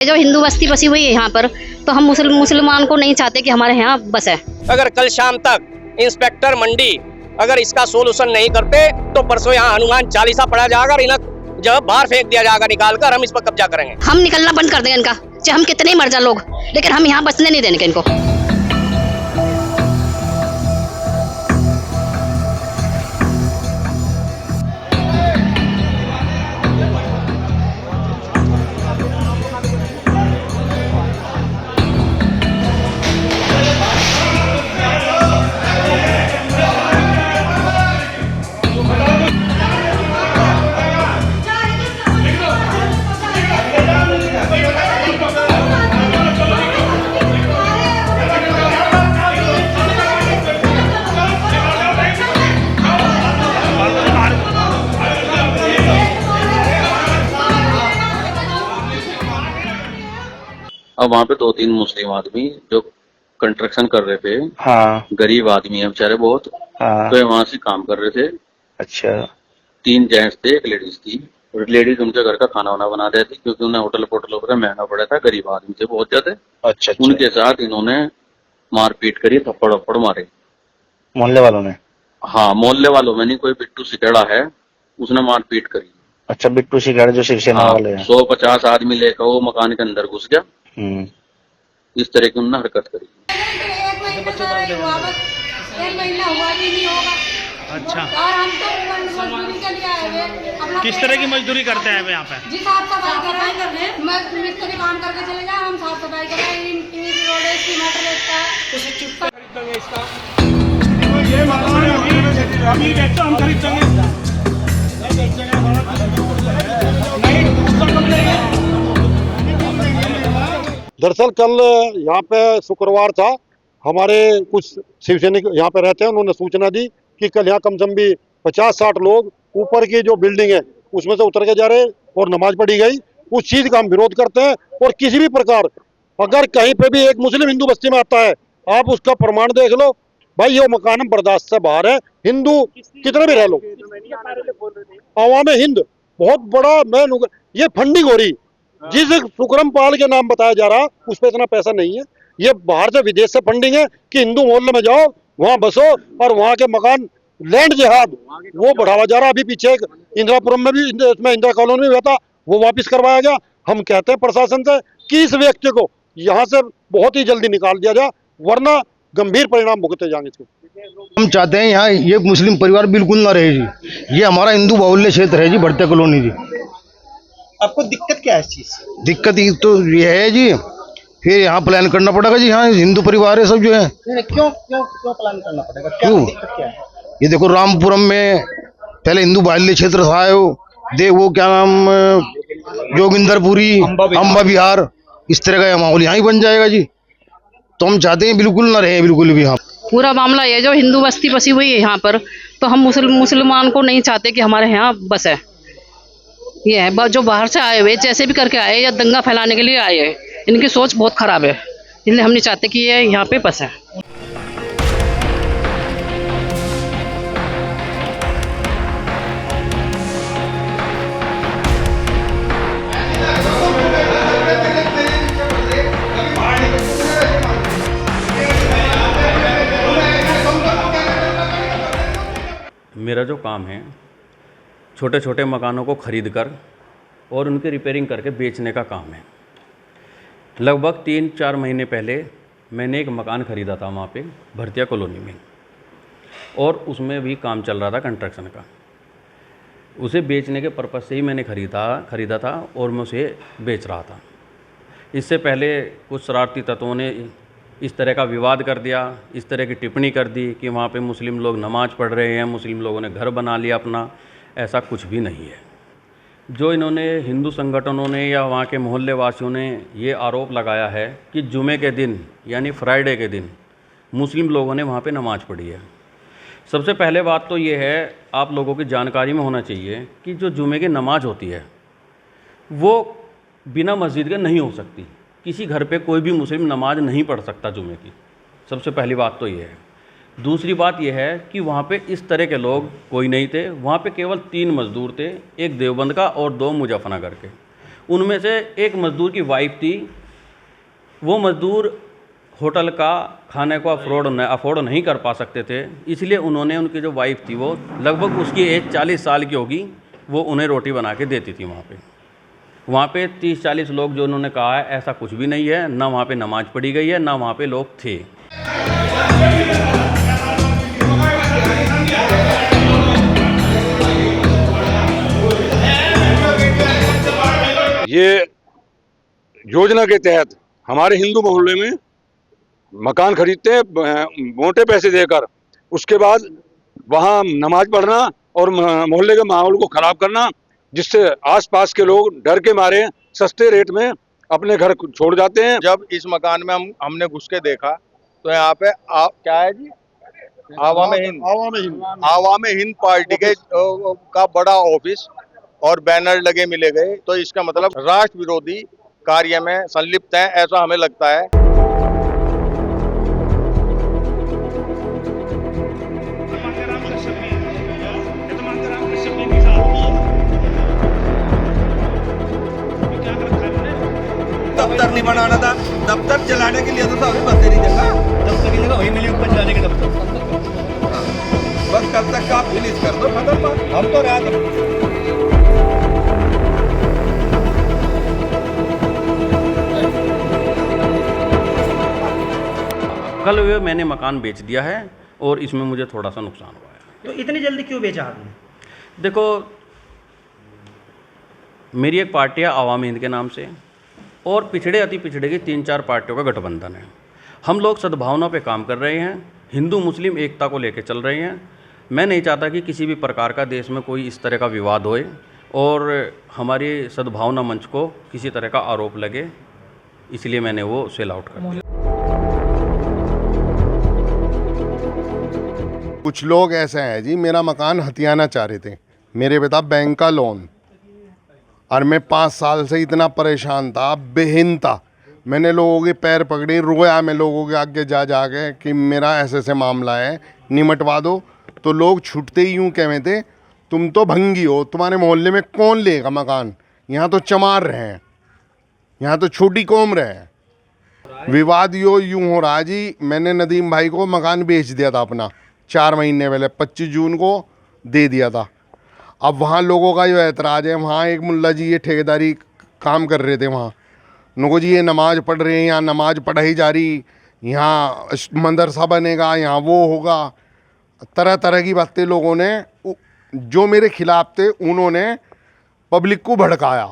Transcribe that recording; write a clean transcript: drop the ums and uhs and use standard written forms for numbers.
जो हिंदू बस्ती बसी हुई है यहाँ पर, तो हम मुसलमान को नहीं चाहते कि हमारे यहाँ बसे। अगर कल शाम तक इंस्पेक्टर मंडी अगर इसका सोल्यूशन नहीं करते तो परसों यहाँ हनुमान चालीसा पढ़ा जाएगा और इन्हें जब बाहर फेंक दिया जाएगा निकाल कर, हम इस पर कब्जा करेंगे। हम निकलना बंद कर देंगे इनका, चाहे हम कितने ही मर जाए लोग, लेकिन हम यहाँ बसने नहीं देंगे इनको। अब वहाँ पे 2-3 मुस्लिम आदमी जो कंस्ट्रक्शन कर रहे थे, हाँ गरीब आदमी है बेचारे बहुत, हाँ। तो वहां से काम कर रहे थे। अच्छा 3 जेंट्स थे, एक लेडीज थी, और लेडीज उनके घर का खाना वाना बना रही थी क्योंकि उन्हें होटल पर महंगा पड़ा था, गरीब आदमी थे बहुत ज्यादा। अच्छा उनके साथ इन्होंने मारपीट करी, थप्पड़ वप्पड़ मारे मोहल्ले वालों ने। हाँ, मोहल्ले वालों में नहीं, कोई बिट्टू सिकेड़ा है उसने मारपीट करी। अच्छा बिट्टू सिकाड़े जो शिवसेना हाँ, वाले हैं। 150 आदमी लेकर वो मकान के अंदर घुस गया। इस तरह की उन्होंने हरकत करी। एक महीना हुआ भी नहीं होगा। अच्छा, और हम तो मजदूरी के लिए आए हुए। किस तरह की मजदूरी करते हैं यहाँ पे? जी साफ सफाई कर रहे हैं, मिस्त्री काम करके चले जाए, हम साफ सफाई कर रहे हैं। ईंट रोड सीमेंट लगता है, उसे चुप खरीदेंगे इसका। ये मकान अभी बेचो, हम खरीदेंगे दरअसल कल यहाँ पे शुक्रवार था, हमारे कुछ शिवसैनिक यहाँ पे रहते हैं, उन्होंने सूचना दी कि कल यहाँ कम से कम भी 50-60 लोग ऊपर की जो बिल्डिंग है उसमें से उतर के जा रहे हैं और नमाज पढ़ी गई। उस चीज का हम विरोध करते हैं और किसी भी प्रकार अगर कहीं पे भी एक मुस्लिम हिंदू बस्ती में आता है, आप उसका प्रमाण देख लो भाई, ये मकान बर्दाश्त से बाहर है। हिंदू कितने भी रह लो, अवाम हिंद बहुत बड़ा मैं ये फंडिंग हो रही, जिस सुकरम पाल के नाम बताया जा रहा उस पर इतना पैसा नहीं है। ये बाहर से विदेश से फंडिंग है कि हिंदू मोहल्ले में जाओ, वहां बसो और वहां के मकान लैंड जिहाद वो बढ़ावा जा रहा। अभी पीछे एक इंदिरापुरम में भी, इसमें इंदिरा कॉलोनी में हुआ था, वो वापस करवाया गया। हम कहते हैं प्रशासन से कि इस व्यक्ति को यहाँ से बहुत ही जल्दी निकाल दिया जाए, वरना गंभीर परिणाम भुगते जाएंगे इसके। हम चाहते हैं यहाँ ये मुस्लिम परिवार बिल्कुल ना रहे जी। ये हमारा हिंदू बाहुल्य क्षेत्र है जी, भरतिया कॉलोनी जी। आपको दिक्कत क्या है इस चीज से? दिक्कत ये तो ये है जी, फिर यहाँ प्लान करना पड़ेगा जी। यहाँ हिंदू परिवार है सब जो है। क्यों क्यों क्यों प्लान करना पड़ेगा? क्या दिक्कत क्या है? ये देखो रामपुरम में पहले हिंदू बाहुल्य क्षेत्र था, वो क्या नाम जोगिंदरपुरी, अम्बा विहार, इस तरह का माहौल यहाँ ही बन जाएगा जी। तो हम चाहते हैं बिल्कुल ना रहे, बिल्कुल भी। यहाँ पूरा मामला ये जो हिंदू बस्ती बसी हुई है यहाँ पर, तो हम मुसलमान को नहीं चाहते कि हमारे यहाँ बसे। ये है जो बाहर से आए हुए जैसे भी करके आए या दंगा फैलाने के लिए आए हैं, इनकी सोच बहुत खराब है, इसलिए हम नहीं चाहते कि ये यहाँ पे बसे। मेरा जो काम है छोटे छोटे मकानों को ख़रीद कर और उनकी रिपेयरिंग करके बेचने का काम है। लगभग 3-4 महीने पहले मैंने एक मकान ख़रीदा था वहाँ पे भरतिया कॉलोनी में, और उसमें भी काम चल रहा था कंस्ट्रक्शन का। उसे बेचने के पर्पज़ से ही मैंने ख़रीदा था और मैं उसे बेच रहा था। इससे पहले कुछ शरारती तत्वों ने इस तरह का विवाद कर दिया, इस तरह की टिप्पणी कर दी कि वहाँ पे मुस्लिम लोग नमाज़ पढ़ रहे हैं, मुस्लिम लोगों ने घर बना लिया अपना। ऐसा कुछ भी नहीं है। जो इन्होंने हिंदू संगठनों ने या वहाँ के मोहल्ले वासियों ने ये आरोप लगाया है कि जुमे के दिन यानी फ्राइडे के दिन मुस्लिम लोगों ने वहाँ पे नमाज़ पढ़ी है। सबसे पहले बात तो ये है, आप लोगों की जानकारी में होना चाहिए कि जो जुमे की नमाज़ होती है वो बिना मस्जिद के नहीं हो सकती। किसी घर पे कोई भी मुस्लिम नमाज नहीं पढ़ सकता जुमे की। सबसे पहली बात तो ये है। दूसरी बात यह है कि वहाँ पे इस तरह के लोग कोई नहीं थे। वहाँ पे केवल 3 मज़दूर थे, एक देवबंद का और 2 मुजफ्फरनगर के। उनमें से एक मज़दूर की वाइफ थी। वो मज़दूर होटल का खाने को अफोर्ड नहीं कर पा सकते थे, इसलिए उन्होंने, उनकी जो वाइफ थी वो लगभग उसकी एज 40 साल की होगी, वो उन्हें रोटी बना के देती थी वहाँ पे 30-40 लोग जो उन्होंने कहा है, ऐसा कुछ भी नहीं है। ना वहाँ पे नमाज पढ़ी गई है, ना वहाँ पे लोग थे। ये योजना के तहत हमारे हिंदू मोहल्ले में मकान खरीदते हैं मोटे पैसे देकर, उसके बाद वहाँ नमाज पढ़ना और मोहल्ले के माहौल को खराब करना, जिससे आसपास के लोग डर के मारे सस्ते रेट में अपने घर छोड़ जाते हैं। जब इस मकान में हमने घुस के देखा तो यहाँ पे क्या है जी, आवाम हिंद पार्टी के का बड़ा ऑफिस और बैनर लगे मिले गए, तो इसका मतलब राष्ट्र विरोधी कार्य में संलिप्त है, ऐसा हमें लगता है। दफ्तर नहीं बनाना था, दफ्तर चलाने के लिए तो सारी बंदे नहीं जगह, दफ्तर की जगह वही मिली ऊपर जाने के दफ्तर। बस कल तक का आप फिनिश कर दो, खत्म बात। हम तो रात कल वे मैंने मकान बेच दिया है और इसमें मुझे थोड़ा सा नुकसान हुआ है। तो इतनी जल्दी क्यों बेचा आपने? देखो, मेरी एक पार्टी है आवाम हिंद के नाम से, और पिछड़े अति पिछड़े की 3-4 पार्टियों का गठबंधन है। हम लोग सद्भावना पे काम कर रहे हैं, हिंदू मुस्लिम एकता को लेकर चल रहे हैं। मैं नहीं चाहता कि किसी भी प्रकार का देश में कोई इस तरह का विवाद होए और हमारी सद्भावना मंच को किसी तरह का आरोप लगे, इसलिए मैंने वो सेल आउट कर दिया। कुछ लोग ऐसे हैं जी, मेरा मकान हथियाना चाह रहे थे, मेरे पिता बैंक का लोन, और मैं 5 साल से इतना परेशान था, बेहिन था। मैंने लोगों के पैर पकड़े, रोया मैं लोगों के आगे जा के कि मेरा ऐसे मामला है, निमटवा दो। तो लोग छूटते ही यूँ कहते थे, तुम तो भंगी हो, तुम्हारे मोहल्ले में कौन लेगा मकान, यहाँ तो चमार रहे हैं, यहाँ तो छोटी कौम रहे हैं। विवाद यूँ हो रहा जी, मैंने नदीम भाई को मकान बेच दिया था अपना 4 महीने पहले, 25 जून को दे दिया था। अब वहाँ लोगों का जो ऐतराज़ है, वहाँ एक मुल्ला जी ये ठेकेदारी काम कर रहे थे, वहाँ उनको जी ये नमाज पढ़ रहे हैं, यहाँ नमाज पढ़ाई जा रही, यहाँ मदरसा बनेगा, यहाँ वो होगा, तरह तरह की बातें लोगों ने जो मेरे खिलाफ थे उन्होंने पब्लिक को भड़काया।